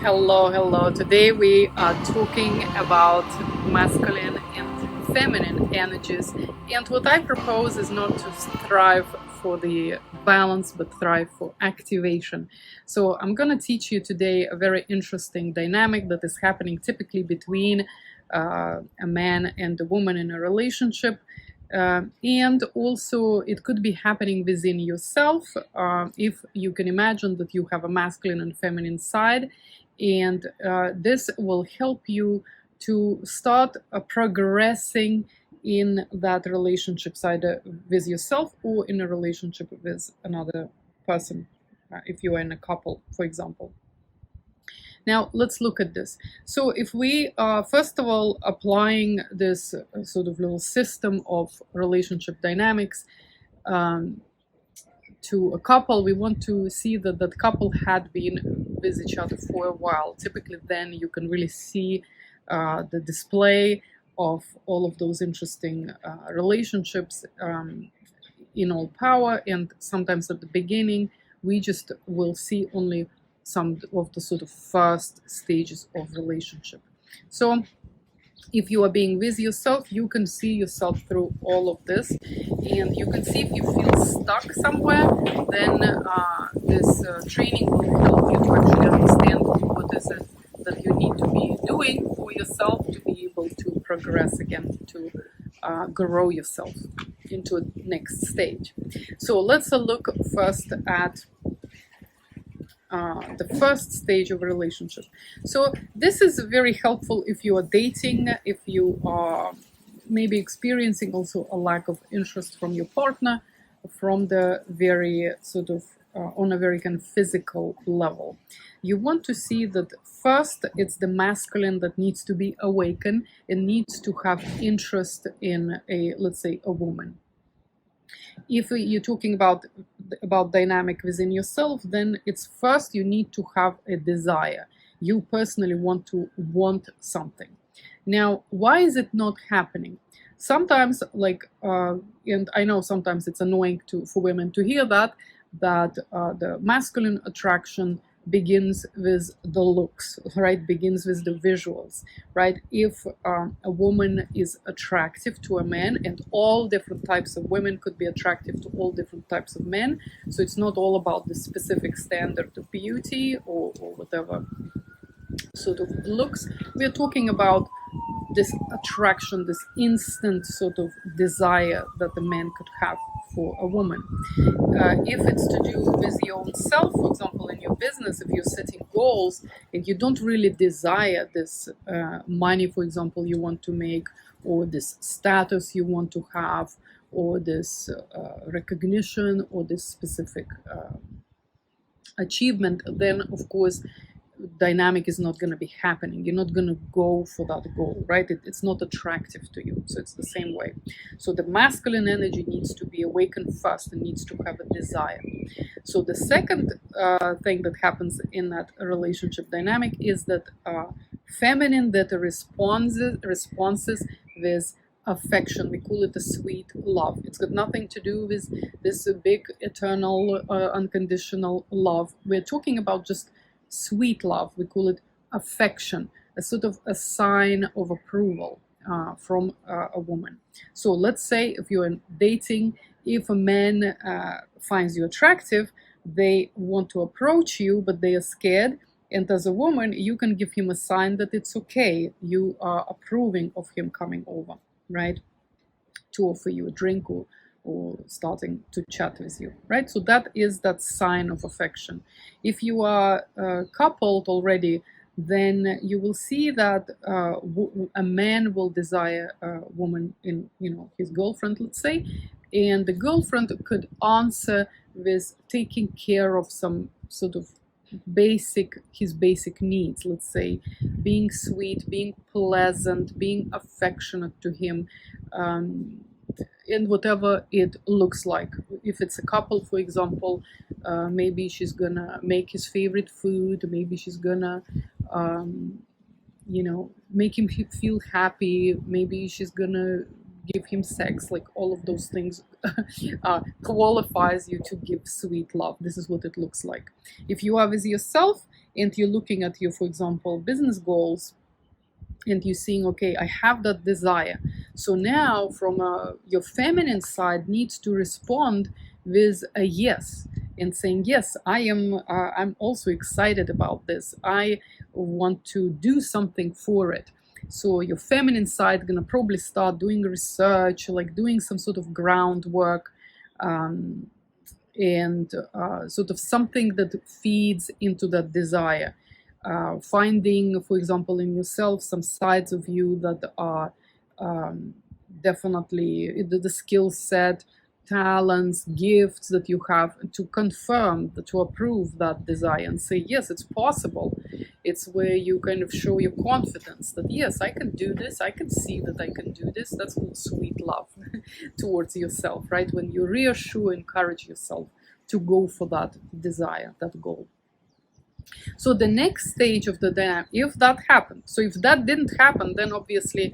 Hello. Today we are talking about masculine and feminine energies. And what I propose is not to strive for the balance, but thrive for activation. So I'm going to teach you today a very interesting dynamic that is happening typically between a man and a woman in a relationship. And also it could be happening within yourself if you can imagine that you have a masculine and feminine side, and this will help you to start progressing in that relationship, either with yourself or in a relationship with another person, if you are in a couple, for example. Now, let's look at this. So if we are, first of all, applying this sort of little system of relationship dynamics to a couple, we want to see that that couple had been with each other for a while. Typically, then you can really see the display of all of those interesting relationships in all power. And sometimes at the beginning, we just will see only some of the sort of first stages of relationship. So if you are being with yourself, you can see yourself through all of this, and you can see if you feel stuck somewhere, then this training will help you to actually understand what is it that you need to be doing for yourself to be able to progress again, to grow yourself into a next stage. So let's look first at the first stage of a relationship. So this is very helpful if you are dating, if you are maybe experiencing also a lack of interest from your partner, from the very sort of on a very kind of physical level. You want to see that first it's the masculine that needs to be awakened and needs to have interest in a, let's say, a woman. If you're talking about dynamic within yourself, then it's first you need to have a desire. You personally want to want something. Now, why is it not happening? Sometimes, and I know sometimes it's annoying for women to hear that the masculine attraction begins with the looks, right? Begins with the visuals, right? If a woman is attractive to a man, and all different types of women could be attractive to all different types of men, so it's not all about the specific standard of beauty or whatever sort of looks. We're talking about this attraction, this instant sort of desire that the man could have for a woman. If it's to do with your own self, for example, in your business, if you're setting goals and you don't really desire this money, for example, you want to make, or this status you want to have, or this recognition, or this specific achievement, then of course dynamic is not going to be happening. You're not going to go for that goal, right? It's not attractive to you. So it's the same way. So the masculine energy needs to be awakened first and needs to have a desire. So the second thing that happens in that relationship dynamic is that feminine that responses with affection. We call it a sweet love. It's got nothing to do with this big, eternal, unconditional love. We're talking about just sweet love. We call it affection, a sort of a sign of approval from a woman. So let's say if you're dating, if a man finds you attractive, they want to approach you, but they are scared. And as a woman, you can give him a sign that it's okay. You are approving of him coming over, right? To offer you a drink or starting to chat with you, right? So that is that sign of affection. If you are coupled already, then you will see that a man will desire a woman in, his girlfriend, let's say, and the girlfriend could answer with taking care of some sort of his basic needs, let's say, being sweet, being pleasant, being affectionate to him, and whatever it looks like. If it's a couple, for example, maybe she's gonna make his favorite food, maybe she's gonna make him feel happy, maybe she's gonna give him sex, like all of those things qualifies you to give sweet love. This is what it looks like. If you are with yourself, and you're looking at your, for example, business goals, and you're seeing, okay, I have that desire. So now from your feminine side needs to respond with a yes, and saying, yes, I'm also excited about this. I want to do something for it. So your feminine side gonna probably start doing research, like doing some sort of groundwork, um, and sort of something that feeds into that desire. Finding, for example, in yourself some sides of you that are definitely the skill set, talents, gifts that you have, to confirm, to approve that desire and say, yes, it's possible. It's where you kind of show your confidence that, yes, I can do this. I can see that I can do this. That's called sweet love towards yourself, right? When you reassure, encourage yourself to go for that desire, that goal. So the next stage of the dynamic, if that happened, so if that didn't happen, then obviously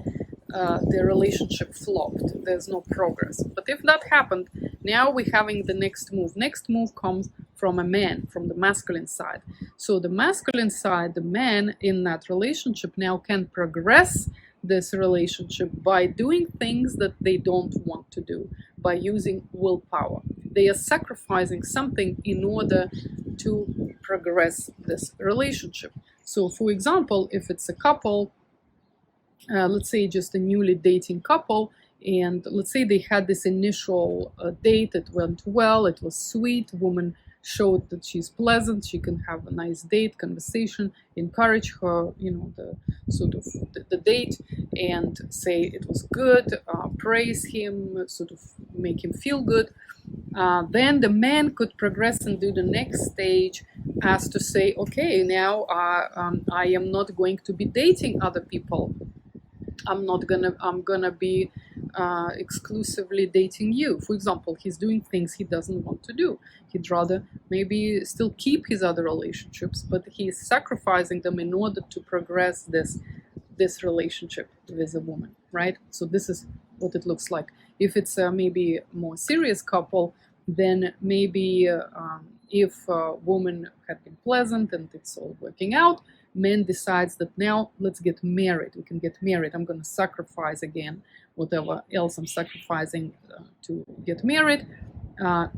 the relationship flopped. There's no progress. But if that happened, now we're having the next move. Next move comes from a man, from the masculine side. So the masculine side, the man in that relationship now can progress this relationship by doing things that they don't want to do, by using willpower. They are sacrificing something in order to progress this relationship. So, for example, if it's a couple, let's say just a newly dating couple, and let's say they had this initial date, it went well, it was sweet, woman showed that she's pleasant, she can have a nice date, conversation, encourage her, the sort of the date, and say it was good, praise him, sort of make him feel good. Then the man could progress and do the next stage, as to say, okay, now I am not going to be dating other people. I'm gonna be exclusively dating you. For example, he's doing things he doesn't want to do. He'd rather maybe still keep his other relationships, but he's sacrificing them in order to progress this relationship with a woman, right? So this is what it looks like. If it's a maybe more serious couple, then maybe if a woman had been pleasant and it's all working out, man decides that now let's get married. We can get married. I'm going to sacrifice again whatever else I'm sacrificing to get married.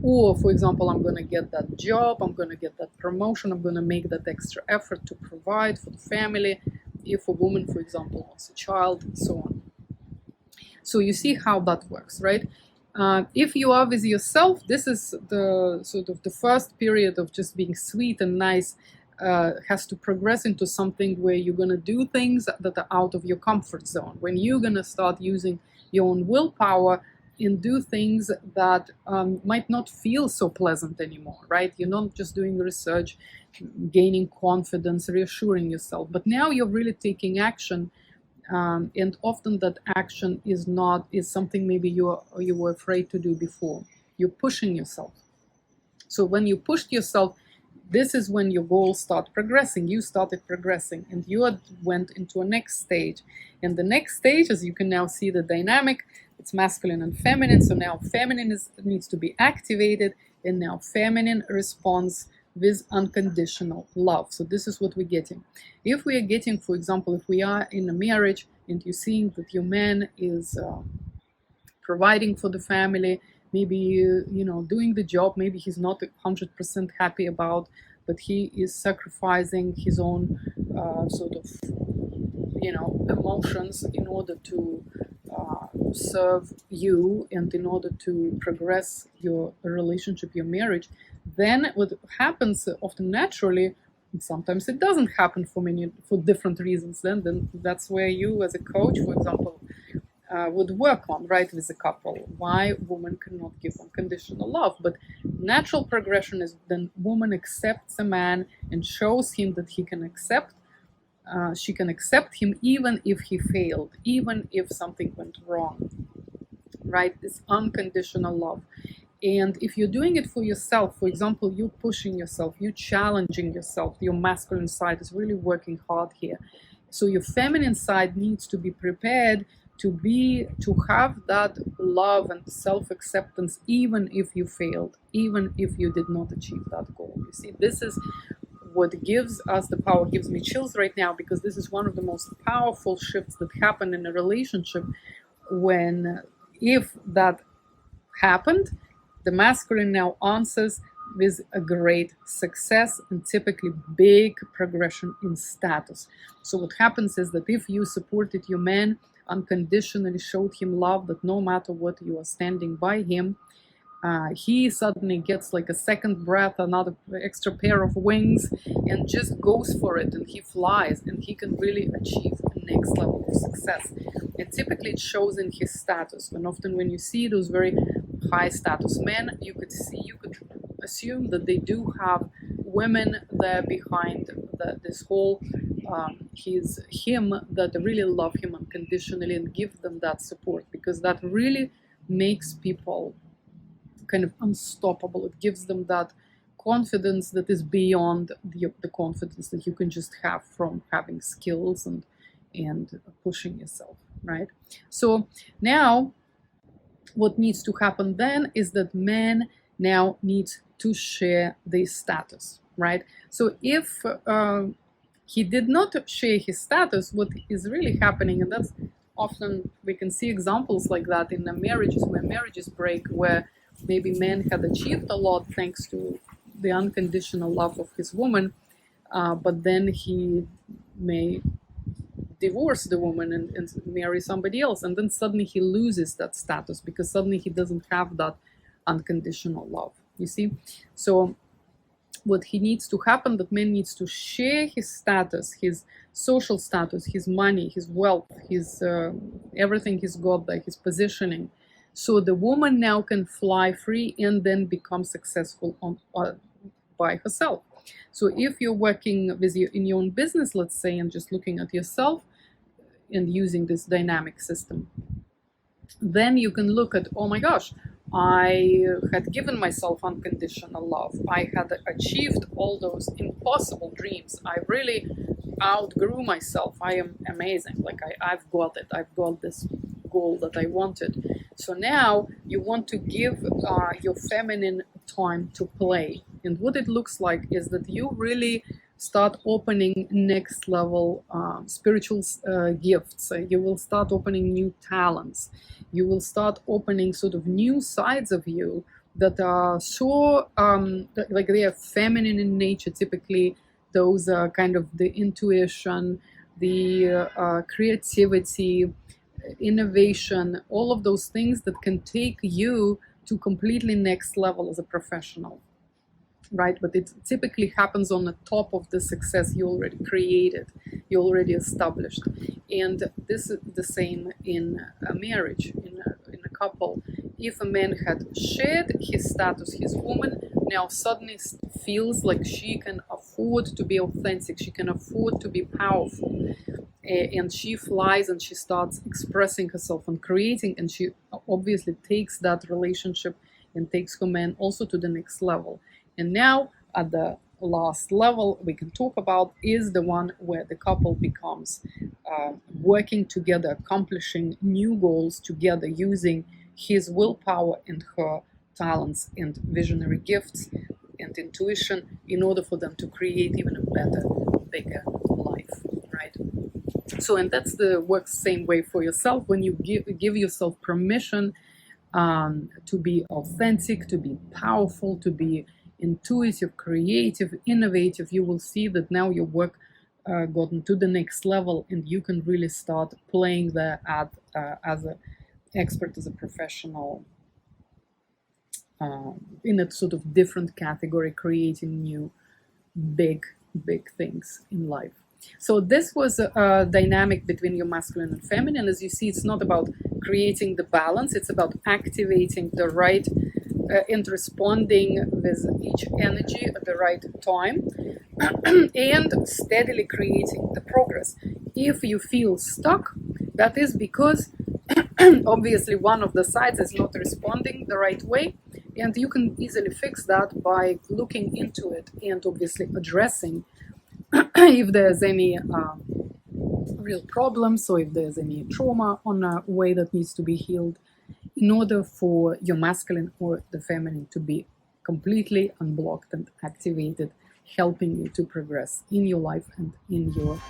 Or, for example, I'm going to get that job. I'm going to get that promotion. I'm going to make that extra effort to provide for the family. If a woman, for example, wants a child, and so on. So you see how that works, right? If you are with yourself, this is the sort of the first period of just being sweet and nice. Has to progress into something where you're going to do things that are out of your comfort zone, when you're going to start using your own willpower and do things that might not feel so pleasant anymore, right? You're not just doing research, gaining confidence, reassuring yourself, but now you're really taking action, and often that action is something maybe you were afraid to do before. You're pushing yourself. So when you pushed yourself, this is when your goals start progressing. You started progressing, and you went into a next stage. And the next stage, as you can now see the dynamic, it's masculine and feminine. So now feminine needs to be activated, and now feminine responds with unconditional love. So this is what we're getting. If we are getting, for example, if we are in a marriage and you're seeing that your man is providing for the family, maybe doing the job, maybe he's not 100% happy about, but he is sacrificing his own sort of emotions in order to serve you and in order to progress your relationship, your marriage. Then what happens often naturally, and sometimes it doesn't happen for different reasons, then that's where you as a coach, for example, would work on, right, with a couple. Why woman cannot give unconditional love. But natural progression is then woman accepts a man and shows him that he can accept, she can accept him even if he failed, even if something went wrong, right? This unconditional love. And if you're doing it for yourself, for example, you're pushing yourself, you're challenging yourself, your masculine side is really working hard here. So your feminine side needs to be prepared to have that love and self-acceptance, even if you failed, even if you did not achieve that goal. You see, this is what gives us the power, gives me chills right now, because this is one of the most powerful shifts that happen in a relationship. When, if that happened, the masculine now answers with a great success and typically big progression in status. So what happens is that if you supported your man, unconditionally showed him love, that no matter what, you are standing by him, he suddenly gets like a second breath, another extra pair of wings, and just goes for it, and he flies, and he can really achieve the next level of success. And typically it shows in his status. And often when you see those very high status men, you could assume that they do have women there behind this whole him, that really love him unconditionally and give them that support, because that really makes people kind of unstoppable. It gives them that confidence that is beyond the confidence that you can just have from having skills and pushing yourself, right? So now what needs to happen then is that men now need to share their status, right? So if he did not share his status, what is really happening, and that's often we can see examples like that in the marriages, where marriages break, where maybe man had achieved a lot thanks to the unconditional love of his woman, but then he may divorce the woman and marry somebody else, and then suddenly he loses that status because suddenly he doesn't have that unconditional love, you see? So what he needs to happen, that man needs to share his status, his social status, his money, his wealth, his everything he's got there, his positioning, so the woman now can fly free and then become successful by herself. So if you're working with in your own business, let's say, and just looking at yourself and using this dynamic system, then you can look at, oh my gosh, I had given myself unconditional love. I had achieved all those impossible dreams. I really outgrew myself. I am amazing. Like I've got it. I've got this goal that I wanted. So now you want to give your feminine time to play. And what it looks like is that you really start opening next level spiritual gifts. You will start opening new talents. You will start opening sort of new sides of you that are so, like they are feminine in nature. Typically, those are kind of the intuition, the creativity, innovation, all of those things that can take you to completely next level as a professional, right? But it typically happens on the top of the success you already created, you already established. And this is the same in a marriage, in a couple. If a man had shared his status, his woman now suddenly feels like she can afford to be authentic, she can afford to be powerful, and she flies and she starts expressing herself and creating, and she obviously takes that relationship and takes her man also to the next level. And now at the last level we can talk about is the one where the couple becomes working together, accomplishing new goals together, using his willpower and her talents and visionary gifts and intuition in order for them to create even a better, bigger life, right? So, and that's the works same way for yourself. When you give yourself permission to be authentic, to be powerful, to be intuitive, creative, innovative, you will see that now your work gotten to the next level, and you can really start playing there as an expert, as a professional, in a sort of different category, creating new big things in life. So this was a dynamic between your masculine and feminine. As you see, it's not about creating the balance, it's about activating the right and responding with each energy at the right time and steadily creating the progress. If you feel stuck, that is because obviously one of the sides is not responding the right way, and you can easily fix that by looking into it and obviously addressing if there's any real problems, or if there's any trauma on a way that needs to be healed, in order for your masculine or the feminine to be completely unblocked and activated helping you to progress in your life and in your